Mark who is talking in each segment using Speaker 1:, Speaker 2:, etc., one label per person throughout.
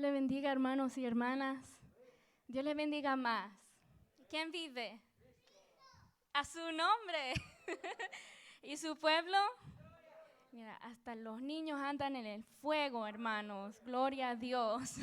Speaker 1: le bendiga, hermanos y hermanas. Dios le bendiga más. ¿Quién vive? A su nombre. ¿Y su pueblo? Mira, hasta los niños andan en el fuego, hermanos. Gloria a Dios.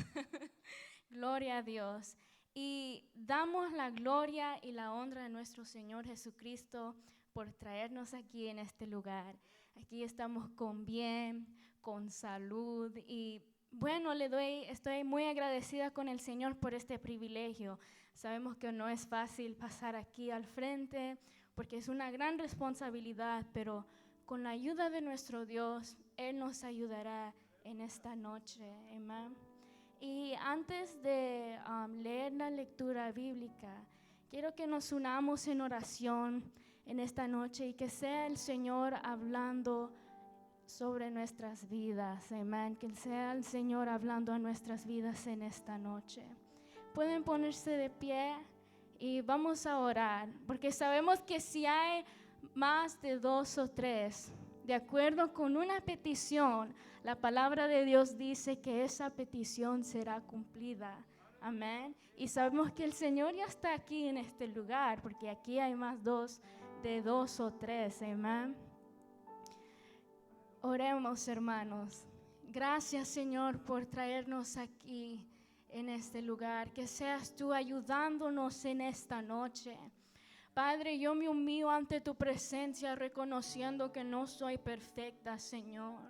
Speaker 1: Gloria a Dios. Y damos la gloria y la honra a nuestro Señor Jesucristo por traernos aquí en este lugar. Aquí estamos con bien, con salud y bueno, estoy muy agradecida con el Señor por este privilegio. Sabemos que no es fácil pasar aquí al frente porque es una gran responsabilidad, pero con la ayuda de nuestro Dios, Él nos ayudará en esta noche. Amén. Y antes de leer la lectura bíblica, quiero que nos unamos en oración en esta noche y que sea el Señor hablando sobre nuestras vidas, amén. Que sea el Señor hablando a nuestras vidas en esta noche. Pueden ponerse de pie y vamos a orar, porque sabemos que si hay más de 2 o 3, de acuerdo con una petición, la palabra de Dios dice que esa petición será cumplida. Amén. Y sabemos que el Señor ya está aquí en este lugar, porque aquí hay más de 2 o 3. Amén. Oremos, hermanos. Gracias, Señor, por traernos aquí en este lugar. Que seas tú ayudándonos en esta noche. Padre, yo me humillo ante tu presencia reconociendo que no soy perfecta, Señor.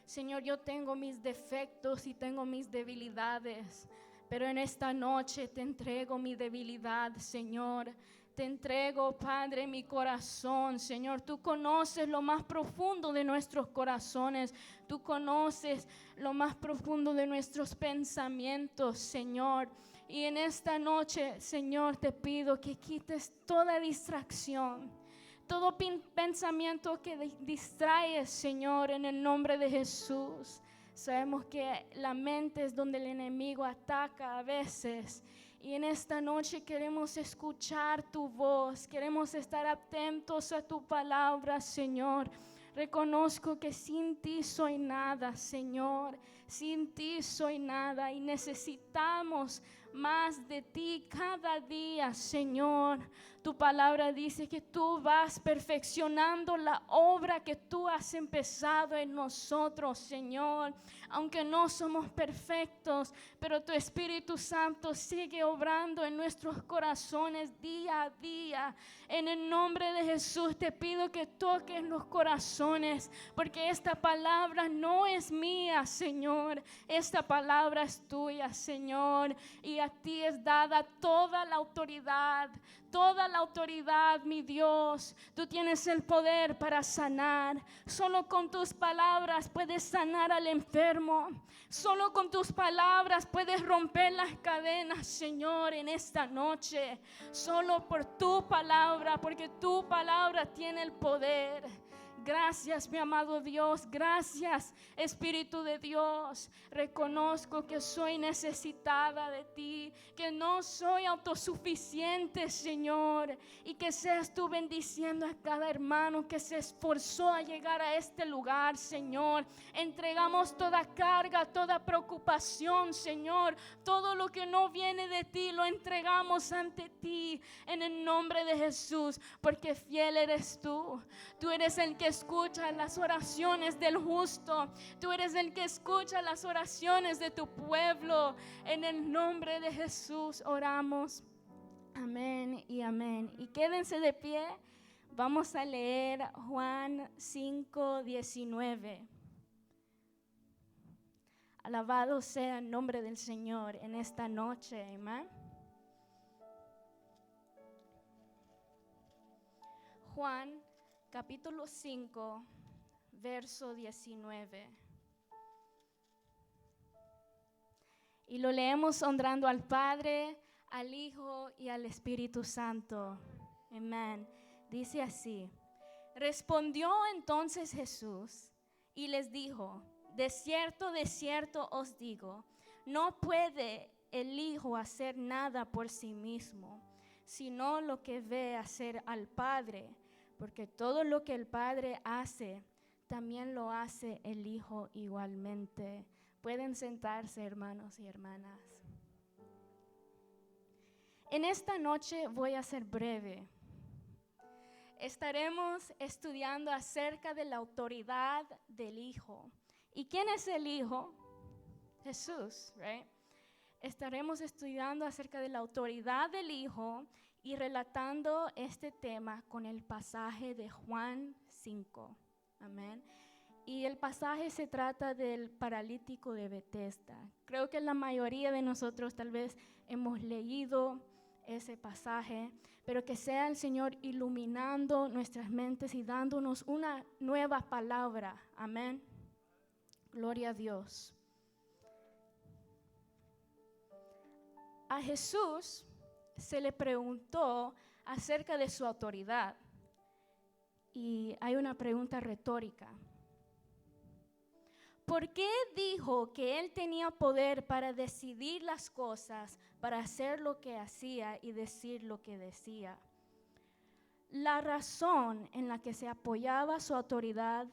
Speaker 1: Señor, yo tengo mis defectos y tengo mis debilidades, pero en esta noche te entrego mi debilidad, Señor. Te entrego, Padre, mi corazón, Señor. Tú conoces lo más profundo de nuestros corazones. Tú conoces lo más profundo de nuestros pensamientos, Señor. Y en esta noche, Señor, te pido que quites toda distracción, todo pensamiento que distrae, Señor, en el nombre de Jesús. Sabemos que la mente es donde el enemigo ataca a veces. Y en esta noche queremos escuchar tu voz, queremos estar atentos a tu palabra, Señor. Reconozco que sin ti soy nada, Señor. Sin ti soy nada y necesitamos más de ti cada día, Señor. Tu palabra dice que tú vas perfeccionando la obra que tú has empezado en nosotros, Señor. Aunque no somos perfectos, pero tu Espíritu Santo sigue obrando en nuestros corazones día a día. En el nombre de Jesús te pido que toques los corazones, porque esta palabra no es mía, Señor. Esta palabra es tuya, Señor. Y a ti es dada toda la autoridad, mi Dios. Tú tienes el poder para sanar. Solo con tus palabras puedes sanar al enfermo. Solo con tus palabras puedes romper las cadenas, Señor, en esta noche. Solo por tu palabra, porque tu palabra tiene el poder. Gracias, mi amado Dios. Gracias, Espíritu de Dios. Reconozco que soy necesitada de ti, que no soy autosuficiente, Señor. Y que seas tú bendiciendo a cada hermano que se esforzó a llegar a este lugar, Señor. Entregamos toda carga, toda preocupación, Señor. Todo lo que no viene de ti lo entregamos ante ti en el nombre de Jesús, porque fiel eres tú. Tú eres el que escucha las oraciones del justo. Tú eres el que escucha las oraciones de tu pueblo. En el nombre de Jesús oramos. Amén y amén. Y quédense de pie. Vamos a leer Juan 5:19. Alabado sea el nombre del Señor en esta noche. Amén. Juan capítulo 5, verso 19. Y lo leemos honrando al Padre, al Hijo y al Espíritu Santo. Amén. Dice así: respondió entonces Jesús y les dijo: de cierto os digo, no puede el Hijo hacer nada por sí mismo, sino lo que ve hacer al Padre. Porque todo lo que el Padre hace, también lo hace el Hijo igualmente. Pueden sentarse, hermanos y hermanas. En esta noche voy a ser breve. Estaremos estudiando acerca de la autoridad del Hijo. ¿Y quién es el Hijo? Jesús, right? Estaremos estudiando acerca de la autoridad del Hijo y relatando este tema con el pasaje de Juan 5. Amén. Y el pasaje se trata del paralítico de Betesda. Creo que la mayoría de nosotros tal vez hemos leído ese pasaje, pero que sea el Señor iluminando nuestras mentes y dándonos una nueva palabra. Amén. Gloria a Dios. A Jesús se le preguntó acerca de su autoridad. Y hay una pregunta retórica. ¿Por qué dijo que él tenía poder para decidir las cosas, para hacer lo que hacía y decir lo que decía? La razón en la que se apoyaba su autoridad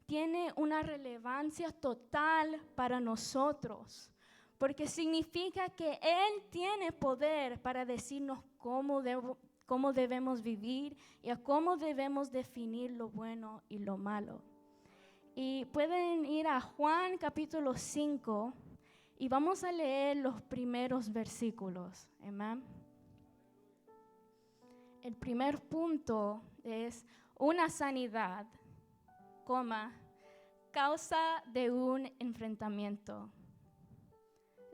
Speaker 1: tiene una relevancia total para nosotros, porque significa que Él tiene poder para decirnos cómo debemos vivir y a cómo debemos definir lo bueno y lo malo. Y pueden ir a Juan capítulo 5 y vamos a leer los primeros versículos. Amén. El primer punto es una sanidad, causa de un enfrentamiento.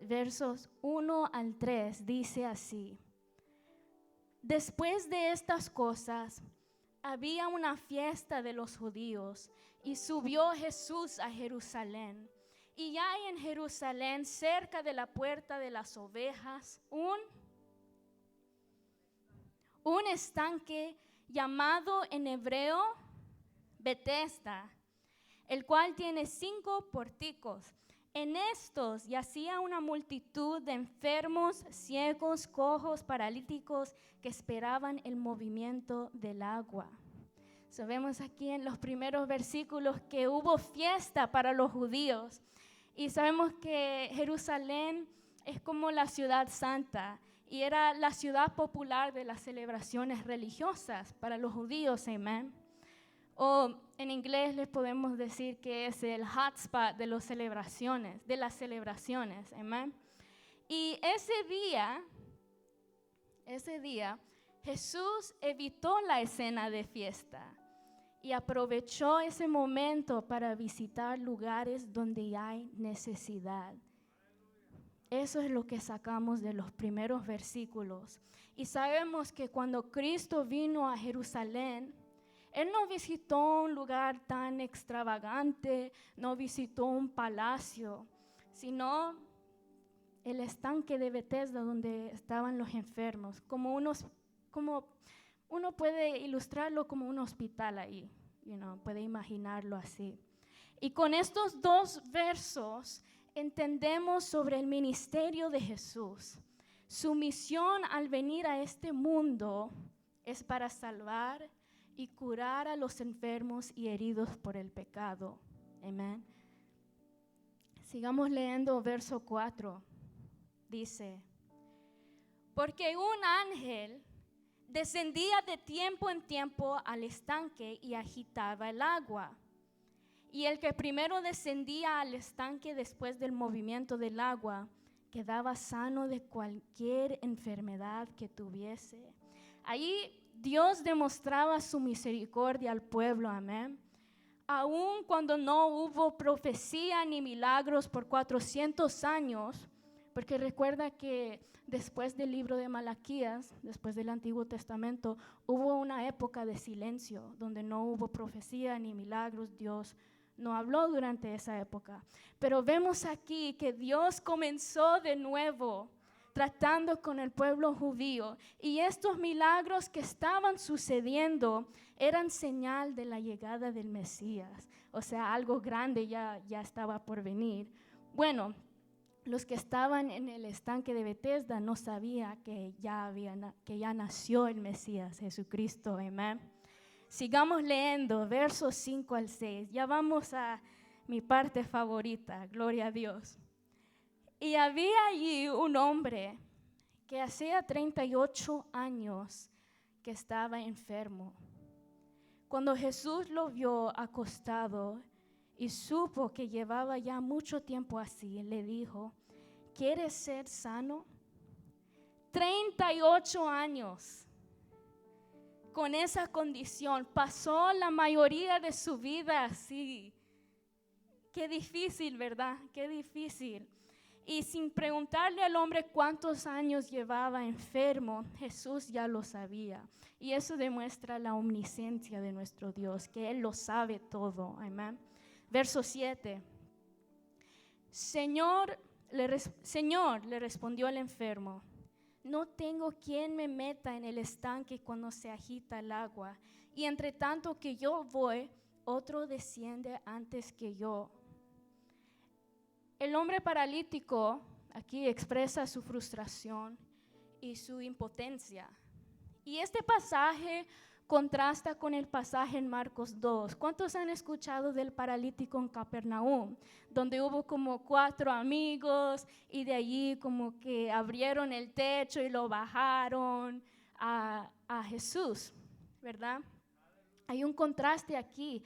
Speaker 1: Versos 1 al 3 dice así: Después de estas cosas, había una fiesta de los judíos y subió Jesús a Jerusalén. Y hay en Jerusalén, cerca de la puerta de las ovejas, un estanque llamado en hebreo Betesda, el cual tiene 5 pórticos. En estos yacía una multitud de enfermos, ciegos, cojos, paralíticos que esperaban el movimiento del agua. Vemos aquí en los primeros versículos que hubo fiesta para los judíos. Y sabemos que Jerusalén es como la ciudad santa y era la ciudad popular de las celebraciones religiosas para los judíos, amén. O en inglés les podemos decir que es el hotspot de las celebraciones, amén. Y ese día Jesús evitó la escena de fiesta y aprovechó ese momento para visitar lugares donde hay necesidad. Eso es lo que sacamos de los primeros versículos. Y sabemos que cuando Cristo vino a Jerusalén, Él no visitó un lugar tan extravagante, no visitó un palacio, sino el estanque de Betesda donde estaban los enfermos, como uno puede ilustrarlo como un hospital ahí, puede imaginarlo así. Y con estos 2 versos entendemos sobre el ministerio de Jesús. Su misión al venir a este mundo es para salvar y curar a los enfermos y heridos por el pecado. Amén. Sigamos leyendo verso 4. Dice: Porque un ángel descendía de tiempo en tiempo al estanque y agitaba el agua. Y el que primero descendía al estanque después del movimiento del agua quedaba sano de cualquier enfermedad que tuviese. Allí Dios demostraba su misericordia al pueblo, amén. Aun cuando no hubo profecía ni milagros por 400 años, porque recuerda que después del libro de Malaquías, después del Antiguo Testamento, hubo una época de silencio donde no hubo profecía ni milagros. Dios no habló durante esa época. Pero vemos aquí que Dios comenzó de nuevo tratando con el pueblo judío. Y estos milagros que estaban sucediendo eran señal de la llegada del Mesías. O sea, algo grande ya estaba por venir. Bueno, los que estaban en el estanque de Betesda no sabían que ya nació el Mesías, Jesucristo, amén. Sigamos leyendo, versos 5 al 6. Ya vamos a mi parte favorita, gloria a Dios. Y había allí un hombre que hacía 38 años que estaba enfermo. Cuando Jesús lo vio acostado y supo que llevaba ya mucho tiempo así, le dijo, ¿quieres ser sano? 38 años con esa condición, pasó la mayoría de su vida así. Qué difícil, ¿verdad? Qué difícil. Y sin preguntarle al hombre cuántos años llevaba enfermo, Jesús ya lo sabía. Y eso demuestra la omnisciencia de nuestro Dios, que Él lo sabe todo. Amén. Verso 7. Señor, le respondió el enfermo, no tengo quien me meta en el estanque cuando se agita el agua. Y entre tanto que yo voy, otro desciende antes que yo. El hombre paralítico aquí expresa su frustración y su impotencia. Y este pasaje contrasta con el pasaje en Marcos 2. ¿Cuántos han escuchado del paralítico en Capernaum? Donde hubo como 4 amigos y de allí como que abrieron el techo y lo bajaron a Jesús, ¿verdad? Hay un contraste aquí.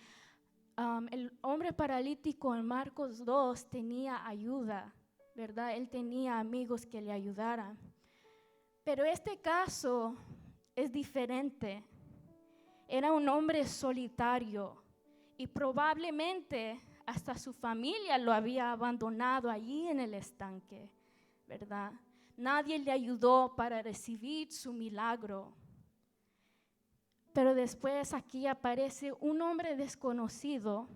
Speaker 1: El hombre paralítico en Marcos 2 tenía ayuda, ¿verdad? Él tenía amigos que le ayudaran. Pero este caso es diferente. Era un hombre solitario y probablemente hasta su familia lo había abandonado allí en el estanque, ¿verdad? Nadie le ayudó para recibir su milagro. Pero después aquí aparece un hombre desconocido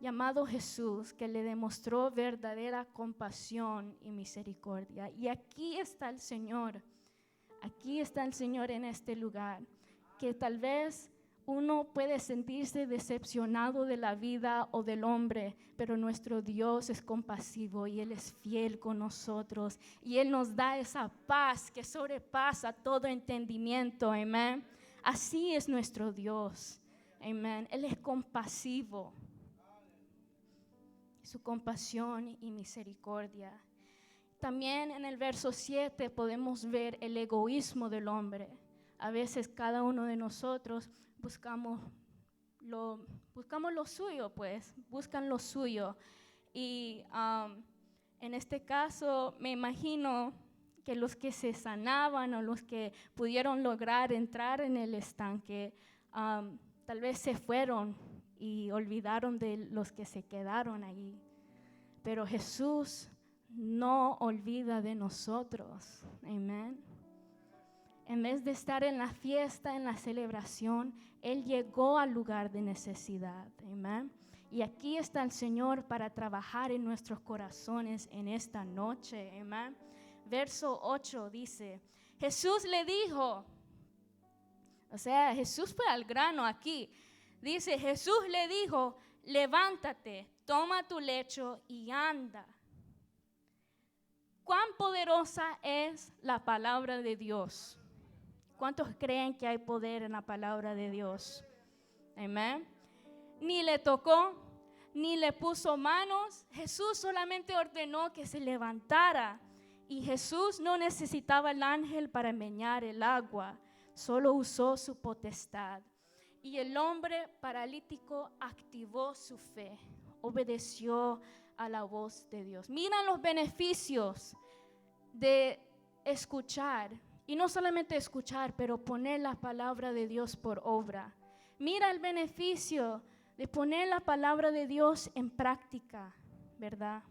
Speaker 1: llamado Jesús que le demostró verdadera compasión y misericordia. Y aquí está el Señor en este lugar, que tal vez uno puede sentirse decepcionado de la vida o del hombre, pero nuestro Dios es compasivo y Él es fiel con nosotros. Y Él nos da esa paz que sobrepasa todo entendimiento, amén. Así es nuestro Dios, amén. Él es compasivo. Su compasión y misericordia. También en el verso 7 podemos ver el egoísmo del hombre. A veces cada uno de nosotros buscamos lo suyo, pues, buscan lo suyo. Y en este caso me imagino que los que se sanaban o los que pudieron lograr entrar en el estanque, tal vez se fueron y olvidaron de los que se quedaron allí. Pero Jesús no olvida de nosotros, amén. En vez de estar en la fiesta, en la celebración, Él llegó al lugar de necesidad, amén. Y aquí está el Señor para trabajar en nuestros corazones en esta noche, amén. Verso 8 dice, Jesús le dijo, o sea, Jesús fue al grano aquí. Dice, Jesús le dijo, levántate, toma tu lecho y anda. ¿Cuán poderosa es la palabra de Dios? ¿Cuántos creen que hay poder en la palabra de Dios? Amén. Ni le tocó, ni le puso manos. Jesús solamente ordenó que se levantara. Y Jesús no necesitaba el ángel para meñar el agua. Solo usó su potestad. Y el hombre paralítico activó su fe. Obedeció a la voz de Dios. Mira los beneficios de escuchar. Y no solamente escuchar, pero poner la palabra de Dios por obra. Mira el beneficio de poner la palabra de Dios en práctica, ¿verdad?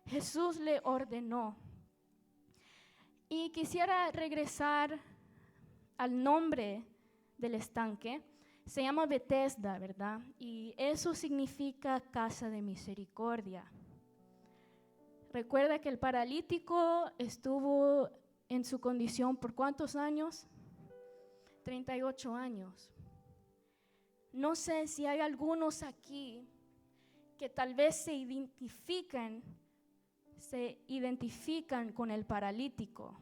Speaker 1: Jesús le ordenó. Y quisiera regresar al nombre del estanque. Se llama Bethesda, ¿verdad? Y eso significa casa de misericordia. Recuerda que el paralítico estuvo en su condición ¿por cuántos años? 38 años. No sé si hay algunos aquí que tal vez se identifican con el paralítico,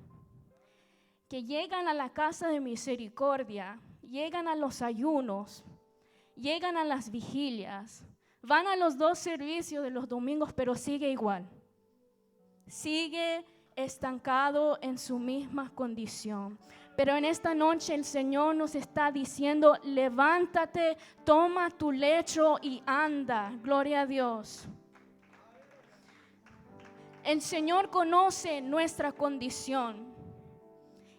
Speaker 1: que llegan a la casa de misericordia, llegan a los ayunos, llegan a las vigilias, van a los 2 servicios de los domingos, pero sigue igual. sigue estancado en su misma condición. Pero en esta noche el Señor nos está diciendo, levántate, toma tu lecho y anda. Gloria a Dios. El Señor conoce nuestra condición.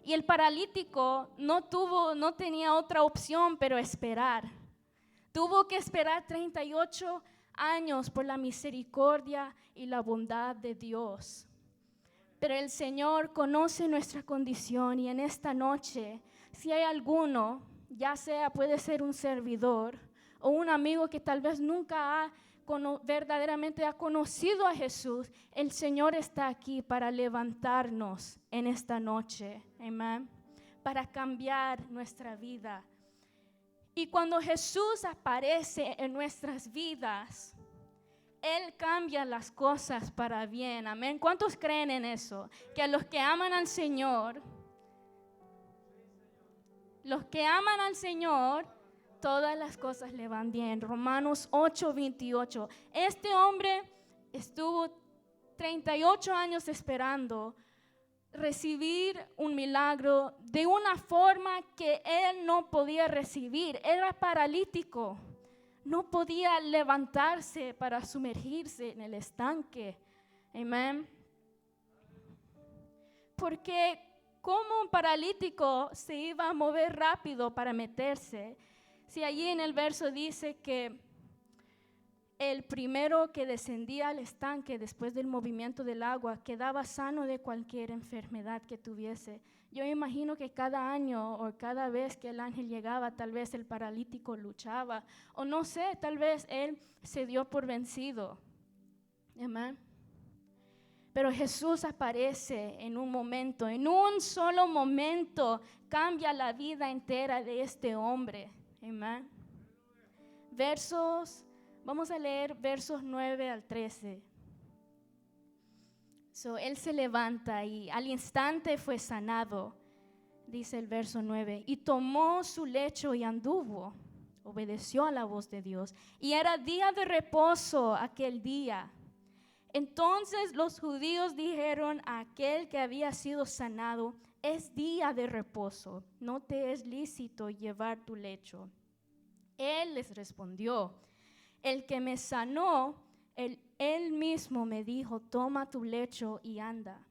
Speaker 1: Y el paralítico no tenía otra opción pero esperar. Tuvo que esperar 38 años por la misericordia y la bondad de Dios. Pero el Señor conoce nuestra condición y en esta noche, si hay alguno, ya sea puede ser un servidor o un amigo que tal vez nunca verdaderamente ha conocido a Jesús, el Señor está aquí para levantarnos en esta noche, amén, para cambiar nuestra vida. Y cuando Jesús aparece en nuestras vidas, Él cambia las cosas para bien, amén. ¿Cuántos creen en eso? Que a los que aman al Señor, todas las cosas le van bien. Romanos 8:28. Este hombre estuvo 38 años esperando recibir un milagro de una forma que él no podía recibir. Era paralítico. No podía levantarse para sumergirse en el estanque. Amén. Porque como un paralítico se iba a mover rápido para meterse, si allí en el verso dice que el primero que descendía al estanque después del movimiento del agua quedaba sano de cualquier enfermedad que tuviese. Yo imagino que cada año o cada vez que el ángel llegaba, tal vez el paralítico luchaba, o no sé, tal vez él se dio por vencido. Amén. Pero Jesús aparece en un momento, en un solo momento, cambia la vida entera de este hombre. Amén. Vamos a leer versos 9 al 13. Él se levanta y al instante fue sanado, dice el verso 9, y tomó su lecho y anduvo, obedeció a la voz de Dios. Y era día de reposo aquel día. Entonces los judíos dijeron a aquel que había sido sanado, es día de reposo, no te es lícito llevar tu lecho. Él les respondió, el que me sanó, él mismo me dijo, toma tu lecho y anda.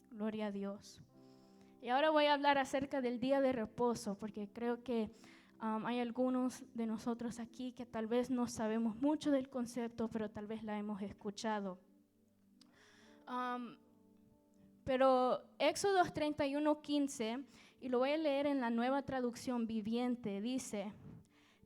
Speaker 1: Gloria a Dios. Y ahora voy a hablar acerca del día de reposo, porque creo que hay algunos de nosotros aquí que tal vez no sabemos mucho del concepto, pero tal vez la hemos escuchado. Pero Éxodo 31:15, y lo voy a leer en la Nueva Traducción Viviente, dice,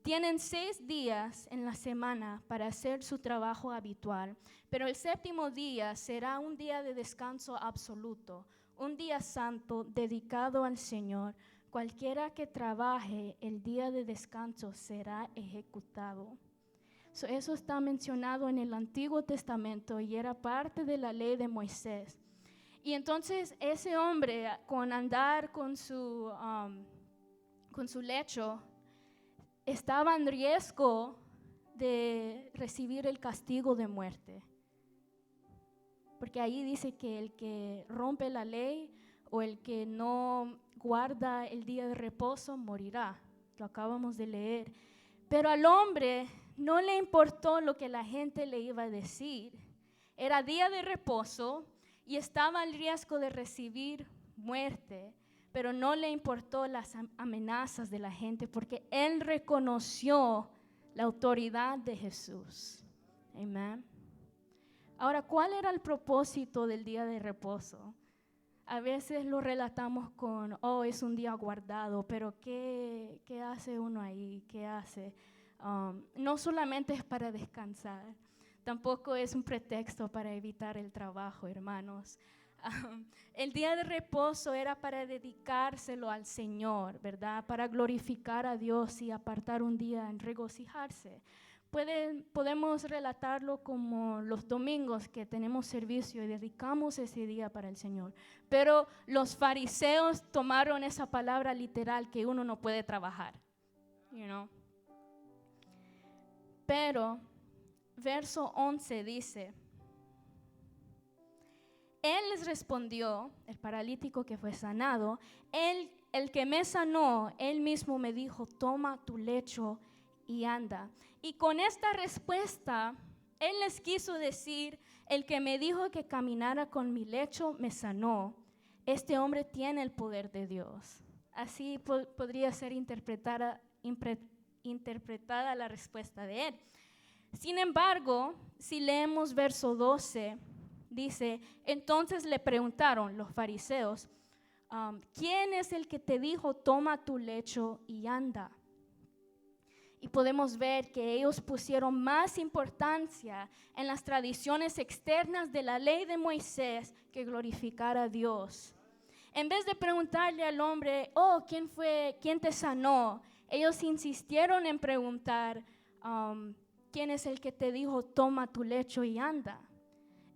Speaker 1: tienen 6 días en la semana para hacer su trabajo habitual, pero el séptimo día será un día de descanso absoluto, un día santo dedicado al Señor. Cualquiera que trabaje el día de descanso será ejecutado. Eso está mencionado en el Antiguo Testamento y era parte de la ley de Moisés. Y entonces ese hombre, con andar con su lecho, estaba en riesgo de recibir el castigo de muerte. Porque ahí dice que el que rompe la ley o el que no guarda el día de reposo morirá. Lo acabamos de leer. Pero al hombre no le importó lo que la gente le iba a decir. Era día de reposo y estaba en riesgo de recibir muerte. Pero no le importó las amenazas de la gente porque él reconoció la autoridad de Jesús. Amén. Ahora, ¿cuál era el propósito del día de reposo? A veces lo relatamos con, es un día guardado, pero ¿qué hace uno ahí? ¿Qué hace? No solamente es para descansar, tampoco es un pretexto para evitar el trabajo, hermanos. El día de reposo era para dedicárselo al Señor, ¿verdad? Para glorificar a Dios y apartar un día en regocijarse. Podemos relatarlo como los domingos que tenemos servicio y dedicamos ese día para el Señor. Pero los fariseos tomaron esa palabra literal que uno no puede trabajar, Pero verso 11 dice, Él les respondió, el paralítico que fue sanado, el que me sanó, él mismo me dijo, toma tu lecho y anda. Y con esta respuesta, él les quiso decir, el que me dijo que caminara con mi lecho me sanó. Este hombre tiene el poder de Dios. Así podría ser interpretada la respuesta de él. Sin embargo, si leemos verso 12, dice, entonces le preguntaron los fariseos, ¿quién es el que te dijo, toma tu lecho y anda? Y podemos ver que ellos pusieron más importancia en las tradiciones externas de la ley de Moisés que glorificar a Dios. En vez de preguntarle al hombre, ¿quién te sanó? Ellos insistieron en preguntar, ¿quién es el que te dijo, toma tu lecho y anda?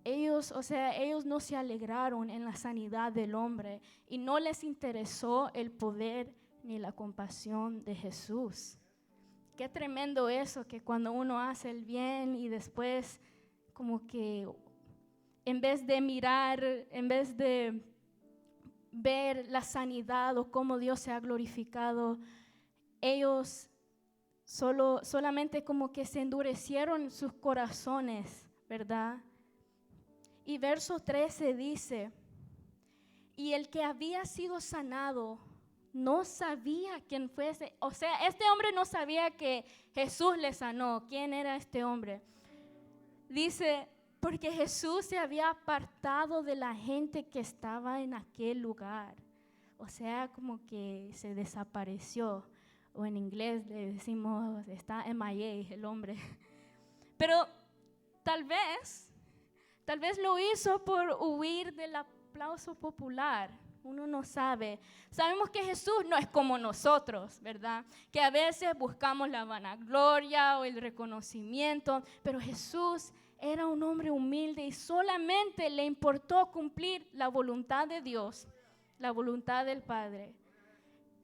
Speaker 1: Ellos no se alegraron en la sanidad del hombre y no les interesó el poder ni la compasión de Jesús. Qué tremendo eso, que cuando uno hace el bien y después como que en vez de ver la sanidad o cómo Dios se ha glorificado, ellos solamente como que se endurecieron sus corazones, ¿verdad? Y verso 13 dice, y el que había sido sanado no sabía quién fuese. O sea, este hombre no sabía que Jesús le sanó. ¿Quién era este hombre? Dice, porque Jesús se había apartado de la gente que estaba en aquel lugar. O sea, como que se desapareció. O en inglés le decimos, está MIA el hombre. Pero tal vez lo hizo por huir del aplauso popular. Uno no sabe. Sabemos que Jesús no es como nosotros, ¿verdad? Que a veces buscamos la vanagloria o el reconocimiento, pero Jesús era un hombre humilde y solamente le importó cumplir la voluntad de Dios, la voluntad del Padre.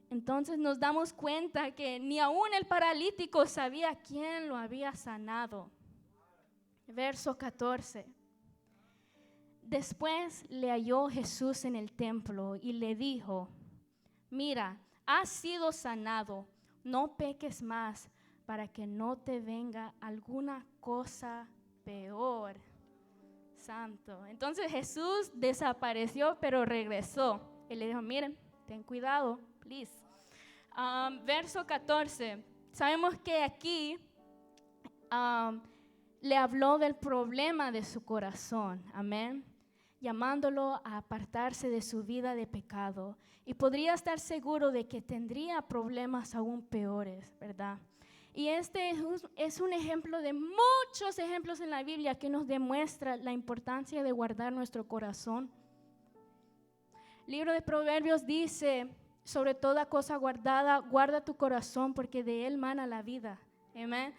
Speaker 1: Entonces nos damos cuenta que ni aún el paralítico sabía quién lo había sanado. Verso 14. Después le halló Jesús en el templo y le dijo, mira, has sido sanado, no peques más para que no te venga alguna cosa peor. Santo. Entonces Jesús desapareció, pero regresó. Y le dijo, miren, ten cuidado, please. Verso 14. Sabemos que aquí le habló del problema de su corazón. Amén. Llamándolo a apartarse de su vida de pecado. Y podría estar seguro de que tendría problemas aún peores, ¿verdad? Y este es un ejemplo de muchos ejemplos en la Biblia que nos demuestra la importancia de guardar nuestro corazón. El libro de Proverbios dice, sobre toda cosa guardada, guarda tu corazón porque de él mana la vida. Amén.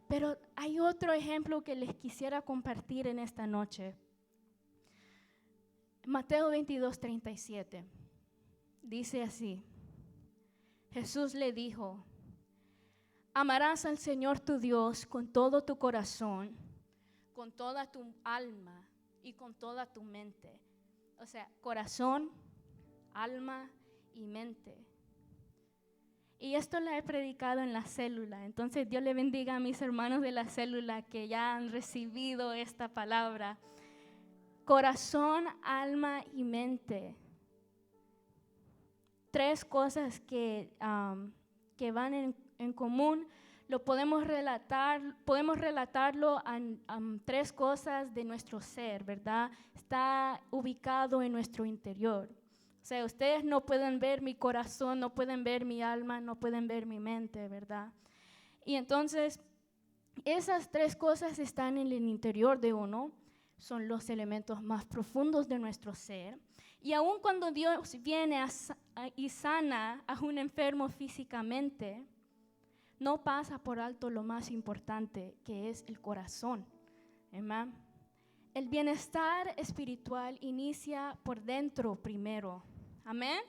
Speaker 1: Pero hay otro ejemplo que les quisiera compartir en esta noche. Mateo 22:37 dice así, Jesús le dijo, amarás al Señor tu Dios con todo tu corazón, con toda tu alma y con toda tu mente. O sea, corazón, alma y mente. Y esto lo he predicado en la célula. Entonces Dios le bendiga a mis hermanos de la célula que ya han recibido esta palabra. Corazón, alma y mente. Tres cosas que van en común. Lo podemos relatarlo a tres cosas de nuestro ser, ¿verdad? Está ubicado en nuestro interior. O sea, ustedes no pueden ver mi corazón, no pueden ver mi alma, no pueden ver mi mente, ¿verdad? Y entonces, esas tres cosas están en el interior de uno. Son los elementos más profundos de nuestro ser. Y aun cuando Dios viene y sana a un enfermo físicamente, no pasa por alto lo más importante, que es el corazón. Amén. El bienestar espiritual inicia por dentro primero. Amén.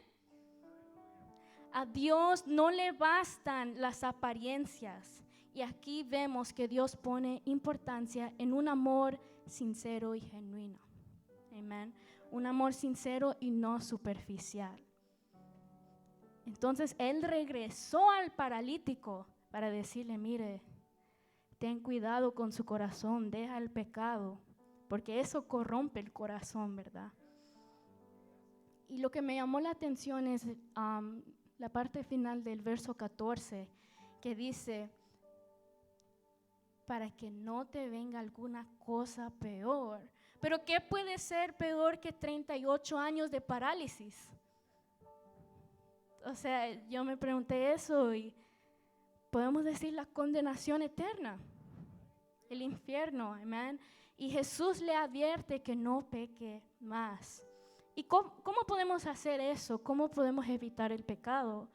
Speaker 1: A Dios no le bastan las apariencias. Y aquí vemos que Dios pone importancia en un amor sincero y genuino. Amén. un amor sincero y no superficial. Entonces él regresó al paralítico para decirle, mire, ten cuidado con su corazón, deja el pecado, porque eso corrompe el corazón, ¿verdad? Y lo que me llamó la atención es la parte final del verso 14, que dice, para que no te venga alguna cosa peor. Pero ¿qué puede ser peor que 38 años de parálisis? O sea, yo me pregunté eso y podemos decir la condenación eterna, el infierno, amén. Y Jesús le advierte que no peque más. ¿Y cómo podemos hacer eso? ¿Cómo podemos evitar el pecado?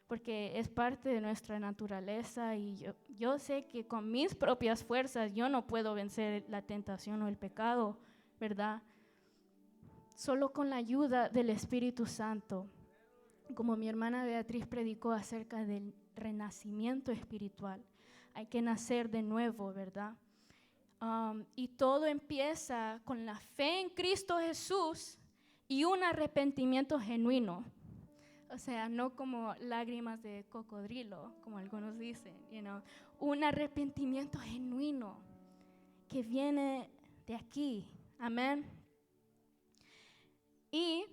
Speaker 1: Porque es parte de nuestra naturaleza y yo sé que con mis propias fuerzas yo no puedo vencer la tentación o el pecado, ¿verdad? Solo con la ayuda del Espíritu Santo. Como mi hermana Beatriz predicó acerca del renacimiento espiritual. Hay que nacer de nuevo, ¿verdad? Y todo empieza con la fe en Cristo Jesús y un arrepentimiento genuino. O sea, no como lágrimas de cocodrilo, como algunos dicen, un arrepentimiento genuino que viene de aquí. Amén. Y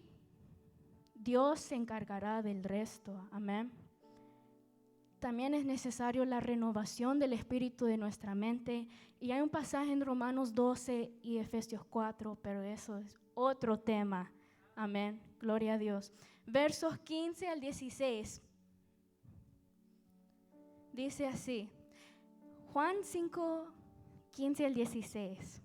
Speaker 1: Dios se encargará del resto. Amén. También es necesario la renovación del espíritu de nuestra mente. Y hay un pasaje en Romanos 12 y Efesios 4, pero eso es otro tema. Amén. Gloria a Dios. Versos 15 al 16. Dice así. Juan 5, 15 al 16.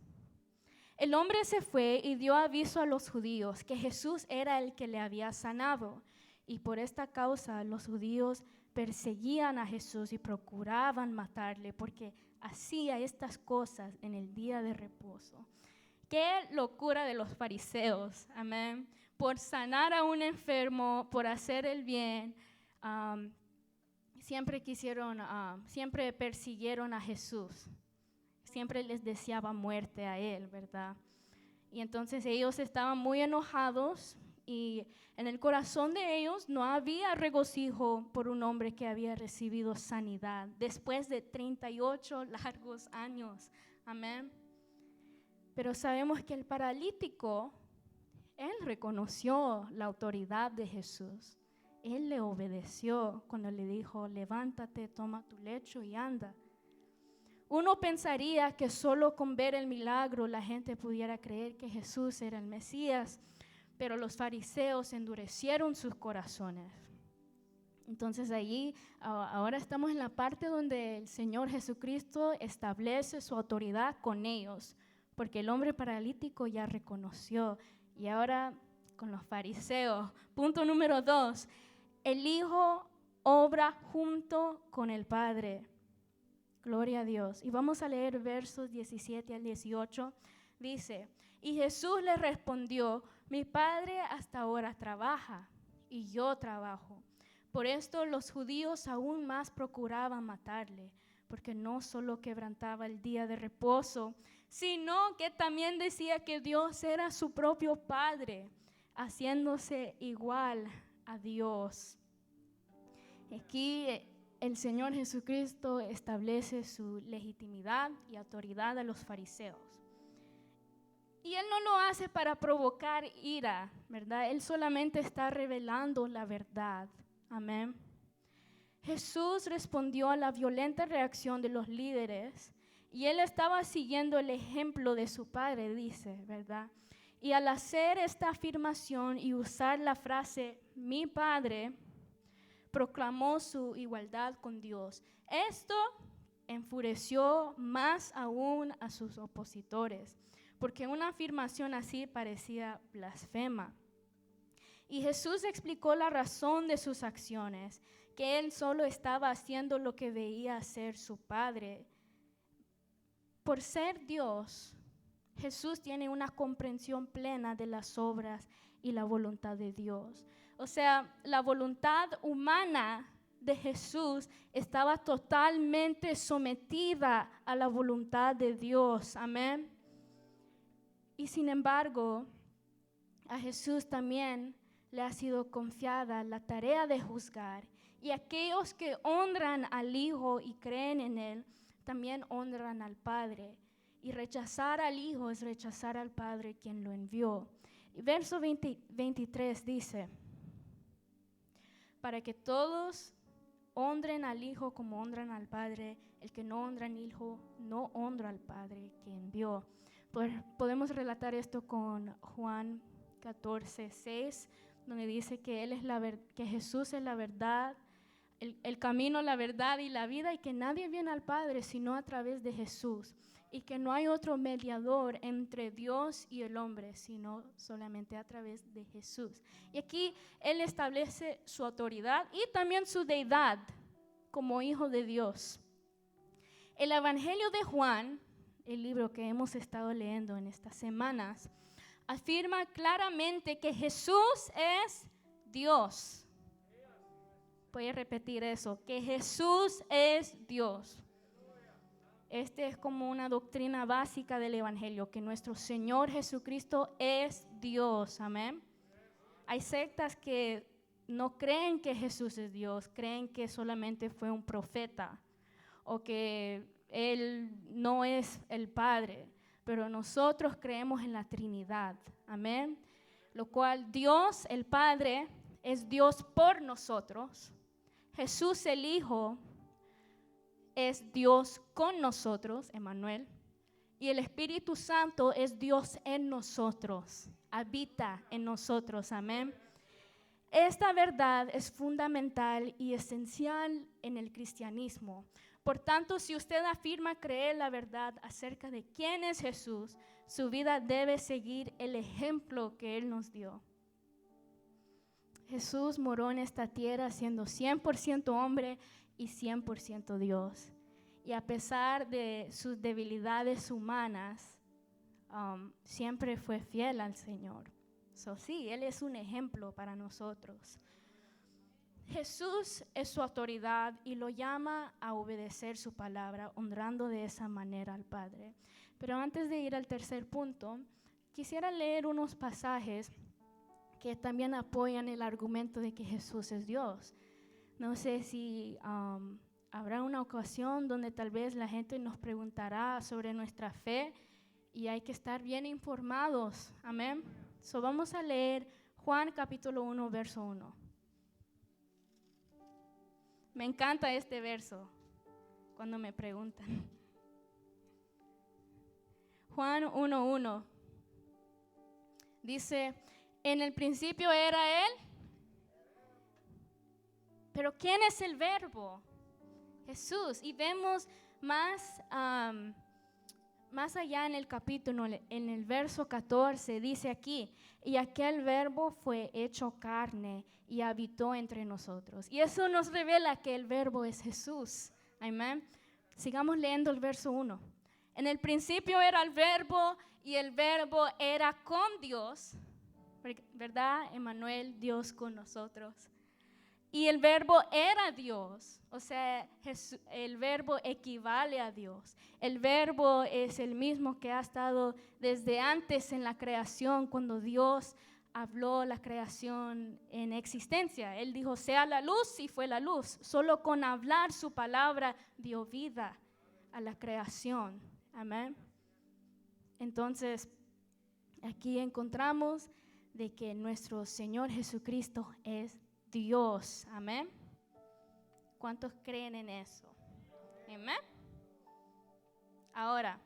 Speaker 1: El hombre se fue y dio aviso a los judíos que Jesús era el que le había sanado. Y por esta causa los judíos perseguían a Jesús y procuraban matarle porque hacía estas cosas en el día de reposo. Qué locura de los fariseos, amén. Por sanar a un enfermo, por hacer el bien, siempre persiguieron a Jesús. Siempre les deseaba muerte a él, ¿verdad? Y entonces ellos estaban muy enojados y en el corazón de ellos no había regocijo por un hombre que había recibido sanidad después de 38 largos años. Amén. Pero sabemos que el paralítico, él reconoció la autoridad de Jesús. Él le obedeció cuando le dijo, levántate, toma tu lecho y anda. Uno pensaría que solo con ver el milagro la gente pudiera creer que Jesús era el Mesías, pero los fariseos endurecieron sus corazones. Entonces ahora estamos en la parte donde el Señor Jesucristo establece su autoridad con ellos, porque el hombre paralítico ya reconoció. Y ahora con los fariseos, punto número 2, el Hijo obra junto con el Padre. Gloria a Dios. Y vamos a leer versos 17 al 18. Dice, y Jesús le respondió, mi Padre hasta ahora trabaja y yo trabajo. Por esto los judíos aún más procuraban matarle, porque no solo quebrantaba el día de reposo, sino que también decía que Dios era su propio Padre, haciéndose igual a Dios. Aquí el Señor Jesucristo establece su legitimidad y autoridad a los fariseos. Y Él no lo hace para provocar ira, ¿verdad? Él solamente está revelando la verdad. Amén. Jesús respondió a la violenta reacción de los líderes y Él estaba siguiendo el ejemplo de su Padre, dice, ¿verdad? Y al hacer esta afirmación y usar la frase, mi Padre, proclamó su igualdad con Dios. Esto enfureció más aún a sus opositores, porque una afirmación así parecía blasfema. Y Jesús explicó la razón de sus acciones, que Él solo estaba haciendo lo que veía hacer su Padre. Por ser Dios, Jesús tiene una comprensión plena de las obras y la voluntad de Dios. O sea, la voluntad humana de Jesús estaba totalmente sometida a la voluntad de Dios. Amén. Y sin embargo, a Jesús también le ha sido confiada la tarea de juzgar. Y aquellos que honran al Hijo y creen en Él, también honran al Padre. Y rechazar al Hijo es rechazar al Padre quien lo envió. Y verso 23 dice, para que todos honren al Hijo como honran al Padre, el que no honra al Hijo no honra al Padre que envió. Podemos relatar esto con Juan 14:6, donde dice que que Jesús es la verdad, el camino, la verdad y la vida, y que nadie viene al Padre sino a través de Jesús, y que no hay otro mediador entre Dios y el hombre, sino solamente a través de Jesús. Y aquí Él establece su autoridad y también su deidad como Hijo de Dios. El Evangelio de Juan, el libro que hemos estado leyendo en estas semanas, afirma claramente que Jesús es Dios. Voy a repetir eso, que Jesús es Dios. Este es como una doctrina básica del Evangelio, que nuestro Señor Jesucristo es Dios. Amén. Hay sectas que no creen que Jesús es Dios, creen que solamente fue un profeta o que Él no es el Padre, pero nosotros creemos en la Trinidad. Amén. Lo cual Dios, el Padre, es Dios por nosotros. Jesús, el Hijo, es Dios con nosotros, Emmanuel, y el Espíritu Santo es Dios en nosotros, habita en nosotros, amén. Esta verdad es fundamental y esencial en el cristianismo. Por tanto, si usted afirma creer la verdad acerca de quién es Jesús, su vida debe seguir el ejemplo que Él nos dio. Jesús moró en esta tierra siendo 100% hombre y 100% Dios. Y a pesar de sus debilidades humanas, siempre fue fiel al Señor. Sí, Él es un ejemplo para nosotros. Jesús es su autoridad y lo llama a obedecer su palabra, honrando de esa manera al Padre. Pero antes de ir al tercer punto, quisiera leer unos pasajes que también apoyan el argumento de que Jesús es Dios. No sé si habrá una ocasión donde tal vez la gente nos preguntará sobre nuestra fe y hay que estar bien informados. Amén. Vamos a leer Juan capítulo 1, verso 1. Me encanta este verso cuando me preguntan. Juan 1:1 dice, en el principio era Él. Pero ¿quién es el verbo? Jesús. Y vemos más allá en el capítulo, en el verso 14, dice aquí, y aquel verbo fue hecho carne y habitó entre nosotros. Y eso nos revela que el verbo es Jesús. Amén. Sigamos leyendo el verso 1. En el principio era el verbo y el verbo era con Dios. ¿Verdad? Emmanuel, Dios con nosotros. Y el verbo era Dios, o sea, el verbo equivale a Dios. El verbo es el mismo que ha estado desde antes en la creación, cuando Dios habló la creación en existencia. Él dijo, sea la luz, y fue la luz. Solo con hablar su palabra dio vida a la creación. Amén. Entonces, aquí encontramos de que nuestro Señor Jesucristo es Dios, amén. ¿Cuántos creen en eso? Amén. Ahora,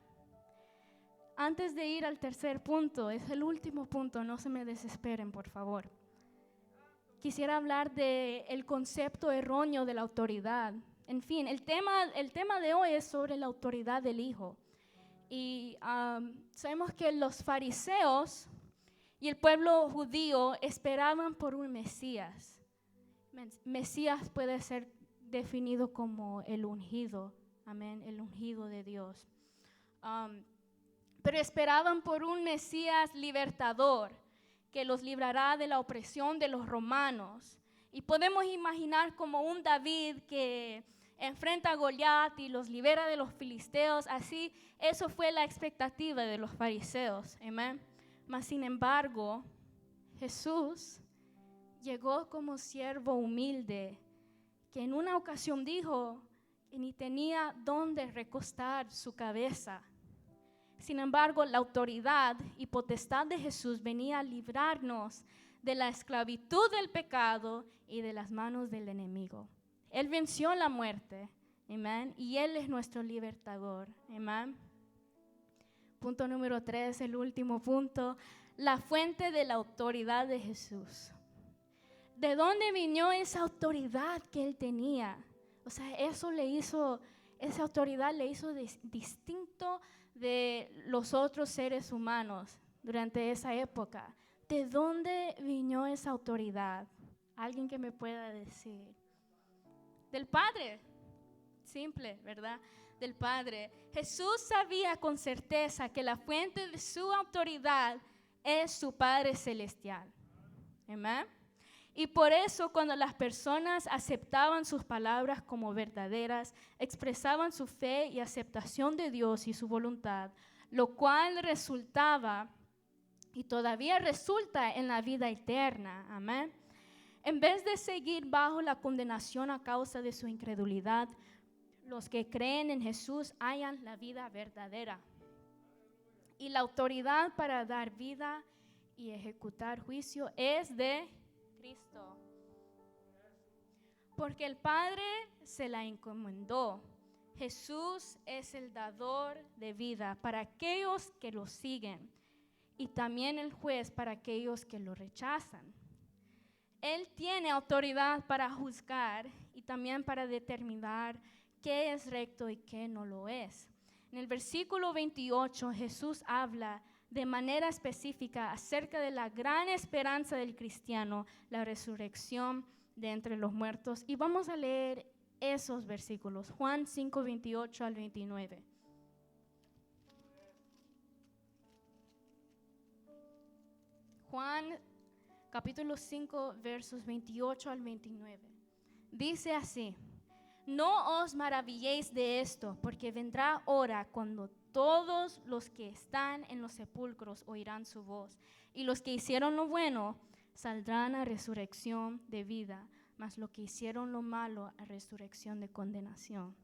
Speaker 1: antes de ir al tercer punto, es el último punto, no se me desesperen, por favor. Quisiera hablar del concepto erróneo de la autoridad. En fin, el tema de hoy es sobre la autoridad del Hijo. Y sabemos que los fariseos y el pueblo judío esperaban por un Mesías. Mesías puede ser definido como el ungido, amén, el ungido de Dios. Pero esperaban por un Mesías libertador que los librará de la opresión de los romanos. Y podemos imaginar como un David que enfrenta a Goliat y los libera de los filisteos. Así, eso fue la expectativa de los fariseos, amén. Mas sin embargo, Jesús llegó como siervo humilde, que en una ocasión dijo que ni tenía dónde recostar su cabeza. Sin embargo, la autoridad y potestad de Jesús venía a librarnos de la esclavitud del pecado y de las manos del enemigo. Él venció la muerte, amén, y Él es nuestro libertador, amén. Punto número 3, el último punto, la fuente de la autoridad de Jesús. ¿De dónde vino esa autoridad que Él tenía? O sea, esa autoridad le hizo distinto de los otros seres humanos durante esa época. ¿De dónde vino esa autoridad? Alguien que me pueda decir. Del Padre. Simple, ¿verdad? Del Padre. Jesús sabía con certeza que la fuente de su autoridad es su Padre Celestial. Amén. Y por eso cuando las personas aceptaban sus palabras como verdaderas, expresaban su fe y aceptación de Dios y su voluntad, lo cual resultaba y todavía resulta en la vida eterna. Amén. En vez de seguir bajo la condenación a causa de su incredulidad, los que creen en Jesús hallan la vida verdadera y la autoridad para dar vida y ejecutar juicio es de Cristo. Porque el Padre se la encomendó. Jesús es el dador de vida para aquellos que lo siguen y también el juez para aquellos que lo rechazan. Él tiene autoridad para juzgar y también para determinar qué es recto y qué no lo es. En el versículo 28 Jesús habla de manera específica acerca de la gran esperanza del cristiano, la resurrección de entre los muertos. Y vamos a leer esos versículos, Juan 5, 28 al 29. Juan capítulo 5, versos 28 al 29. Dice así: no os maravilléis de esto, porque vendrá hora cuando todos los que están en los sepulcros oirán su voz, y los que hicieron lo bueno saldrán a resurrección de vida, mas los que hicieron lo malo a resurrección de condenación.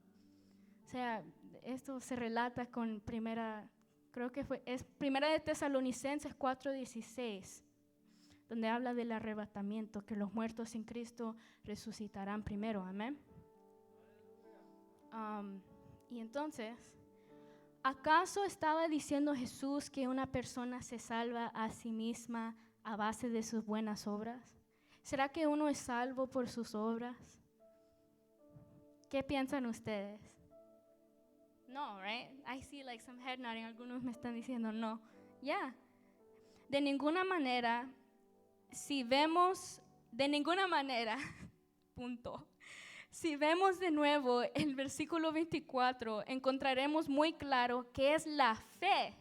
Speaker 1: O sea, esto se relata con primera de Tesalonicenses 4:16, donde habla del arrebatamiento, que los muertos en Cristo resucitarán primero. Amén. Y entonces, ¿acaso estaba diciendo Jesús que una persona se salva a sí misma a base de sus buenas obras? ¿Será que uno es salvo por sus obras? ¿Qué piensan ustedes? No, right? I see like some head nodding. Algunos me están diciendo no. Yeah. De ninguna manera, punto. Si vemos de nuevo el versículo 24, encontraremos muy claro que es la fe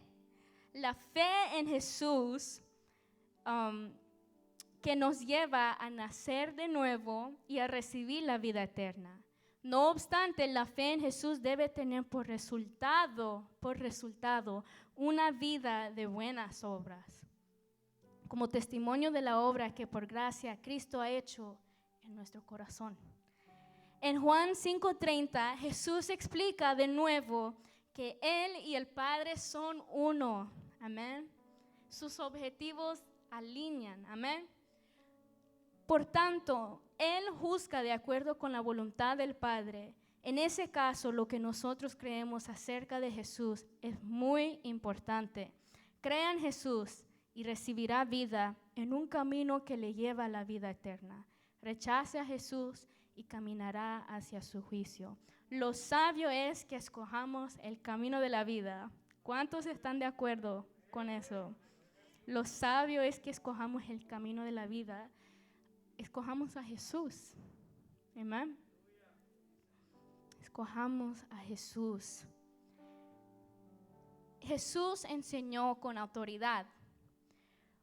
Speaker 1: en Jesús que nos lleva a nacer de nuevo y a recibir la vida eterna. No obstante, la fe en Jesús debe tener por resultado una vida de buenas obras, como testimonio de la obra que por gracia Cristo ha hecho en nuestro corazón. En Juan 5:30, Jesús explica de nuevo que Él y el Padre son uno. Amén. Sus objetivos alinean. Amén. Por tanto, Él juzga de acuerdo con la voluntad del Padre. En ese caso, lo que nosotros creemos acerca de Jesús es muy importante. Crea en Jesús y recibirá vida en un camino que le lleva a la vida eterna. Rechace a Jesús y caminará hacia su juicio. Lo sabio es que escojamos el camino de la vida. ¿Cuántos están de acuerdo con eso? Lo sabio es que escojamos el camino de la vida. Escojamos a Jesús. Amén. Escojamos a Jesús. Jesús enseñó con autoridad,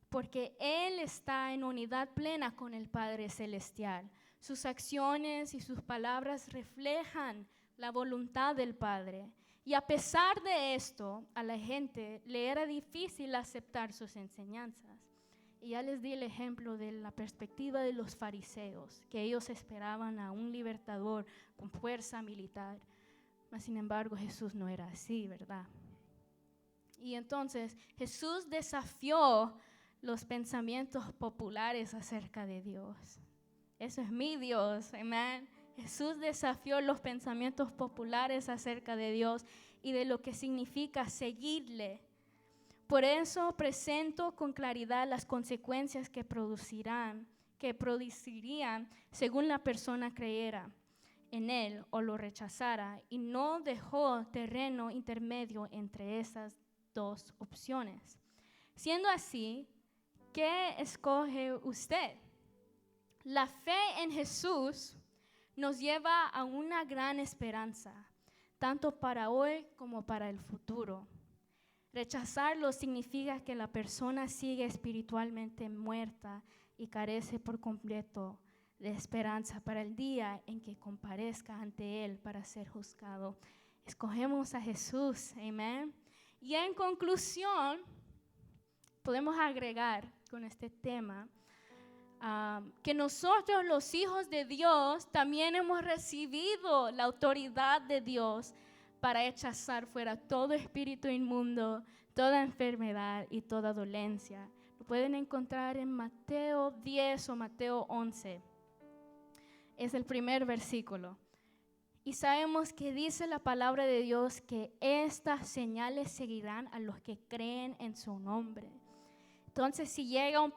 Speaker 1: porque Él está en unidad plena con el Padre Celestial. Sus acciones y sus palabras reflejan la voluntad del Padre. Y a pesar de esto, a la gente le era difícil aceptar sus enseñanzas. Y ya les di el ejemplo de la perspectiva de los fariseos, que ellos esperaban a un libertador con fuerza militar. Mas, sin embargo, Jesús no era así, ¿verdad? Y entonces Jesús desafió los pensamientos populares acerca de Dios. Eso es mi Dios, amén. Jesús desafió los pensamientos populares acerca de Dios y de lo que significa seguirle. Por eso presento con claridad las consecuencias que producirían según la persona creyera en él o lo rechazara, y no dejó terreno intermedio entre esas dos opciones. Siendo así, ¿qué escoge usted? La fe en Jesús nos lleva a una gran esperanza, tanto para hoy como para el futuro. Rechazarlo significa que la persona sigue espiritualmente muerta y carece por completo de esperanza para el día en que comparezca ante Él para ser juzgado. Escogemos a Jesús, amén. Y en conclusión, podemos agregar con este tema que nosotros, los hijos de Dios, también hemos recibido la autoridad de Dios para echar fuera todo espíritu inmundo, toda enfermedad y toda dolencia. Lo pueden encontrar en Mateo 10 o Mateo 11. Es el primer versículo. Y sabemos que dice la palabra de Dios que estas señales seguirán a los que creen en su nombre. Entonces, si llega un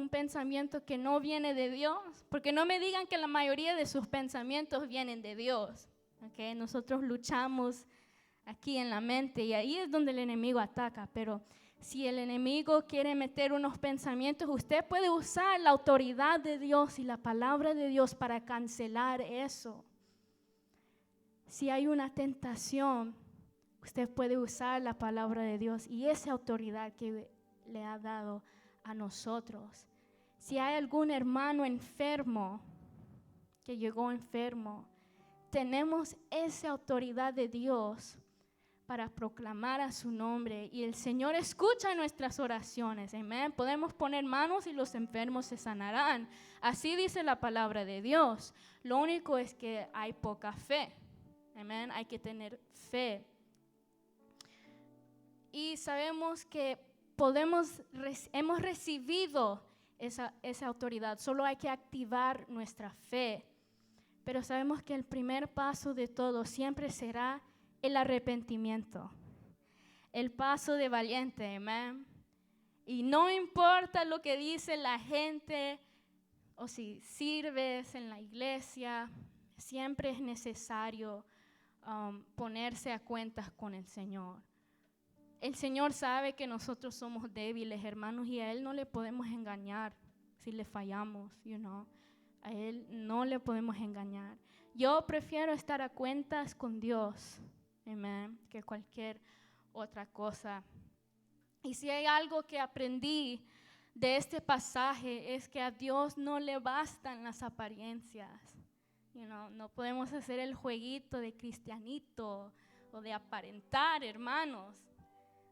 Speaker 1: pensamiento que no viene de Dios, porque no me digan que la mayoría de sus pensamientos vienen de Dios. Okay, nosotros luchamos aquí en la mente y ahí es donde el enemigo ataca, pero si el enemigo quiere meter unos pensamientos, usted puede usar la autoridad de Dios y la palabra de Dios para cancelar eso. Si hay una tentación, usted puede usar la palabra de Dios y esa autoridad que le ha dado a nosotros. Si hay algún hermano enfermo, que llegó enfermo, tenemos esa autoridad de Dios para proclamar a su nombre y el Señor escucha nuestras oraciones, amén. Podemos poner manos y los enfermos se sanarán. Así dice la palabra de Dios. Lo único es que hay poca fe, amén. Hay que tener fe. Y sabemos que hemos recibido esa autoridad, solo hay que activar nuestra fe. Pero sabemos que el primer paso de todo siempre será el arrepentimiento, el paso de valiente, amén. Y no importa lo que dice la gente o si sirves en la iglesia, siempre es necesario ponerse a cuentas con el Señor. El Señor sabe que nosotros somos débiles, hermanos, y a Él no le podemos engañar si le fallamos, A Él no le podemos engañar. Yo prefiero estar a cuentas con Dios, amén, que cualquier otra cosa. Y si hay algo que aprendí de este pasaje es que a Dios no le bastan las apariencias. No podemos hacer el jueguito de cristianito o de aparentar, hermanos.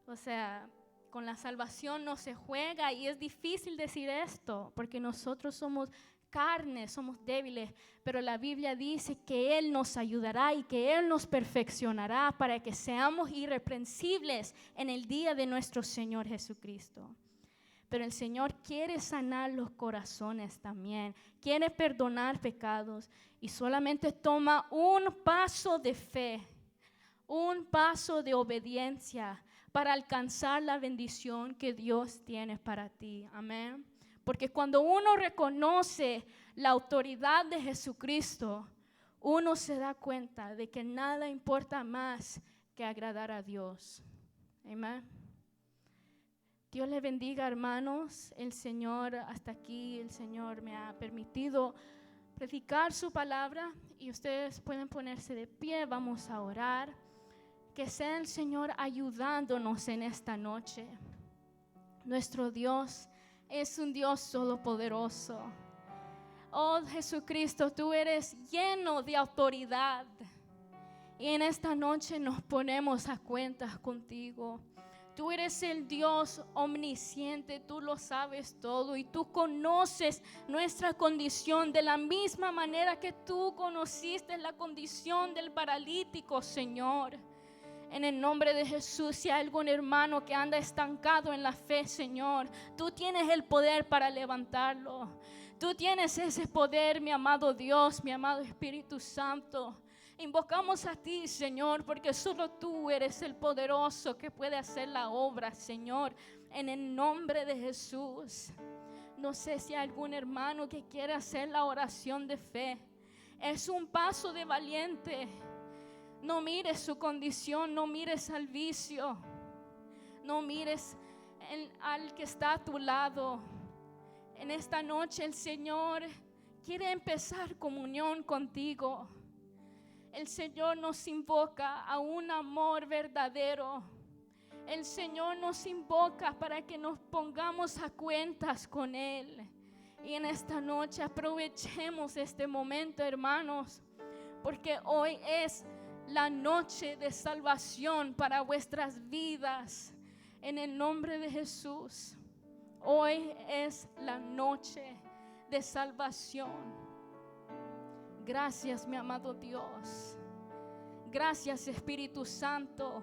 Speaker 1: O sea, con la salvación no se juega y es difícil decir esto porque nosotros somos carne, somos débiles, pero la Biblia dice que Él nos ayudará y que Él nos perfeccionará para que seamos irreprensibles en el día de nuestro Señor Jesucristo. Pero el Señor quiere sanar los corazones también, quiere perdonar pecados y solamente toma un paso de fe, un paso de obediencia para alcanzar la bendición que Dios tiene para ti. Amén. Porque cuando uno reconoce la autoridad de Jesucristo, uno se da cuenta de que nada importa más que agradar a Dios. Amén. Dios les bendiga, hermanos. El Señor, hasta aquí, el Señor me ha permitido predicar su palabra y ustedes pueden ponerse de pie. Vamos a orar. Que sea el Señor ayudándonos en esta noche. Nuestro Dios es un Dios todopoderoso. Oh Jesucristo, tú eres lleno de autoridad. Y en esta noche nos ponemos a cuentas contigo. Tú eres el Dios omnisciente, tú lo sabes todo y tú conoces nuestra condición de la misma manera que tú conociste la condición del paralítico, Señor. En el nombre de Jesús, si hay algún hermano que anda estancado en la fe, Señor, tú tienes el poder para levantarlo. Tú tienes ese poder, mi amado Dios, mi amado Espíritu Santo. Invocamos a ti, Señor, porque solo tú eres el poderoso que puede hacer la obra, Señor, en el nombre de Jesús. No sé si hay algún hermano que quiere hacer la oración de fe. Es un paso de valiente. No mires su condición, no mires al vicio, no mires al que está a tu lado. En esta noche el Señor quiere empezar comunión contigo. El Señor nos invoca a un amor verdadero. El Señor nos invoca para que nos pongamos a cuentas con Él. Y en esta noche aprovechemos este momento, hermanos, porque hoy es la noche de salvación para vuestras vidas. En el nombre de Jesús, hoy es la noche de salvación. Gracias, mi amado Dios. Gracias, Espíritu Santo.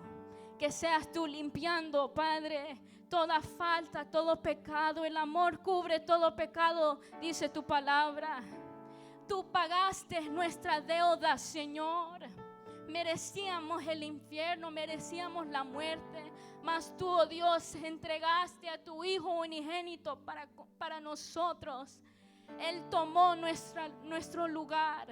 Speaker 1: Que seas tú limpiando, Padre, toda falta, todo pecado. El amor cubre todo pecado, dice tu palabra. Tú pagaste nuestra deuda, Señor. Merecíamos el infierno, merecíamos la muerte, mas tú, oh Dios, entregaste a tu Hijo unigénito para nosotros. Él tomó nuestro lugar.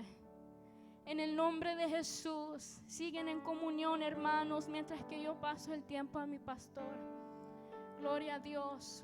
Speaker 1: En el nombre de Jesús, siguen en comunión, hermanos, mientras que yo paso el tiempo a mi pastor. Gloria a Dios.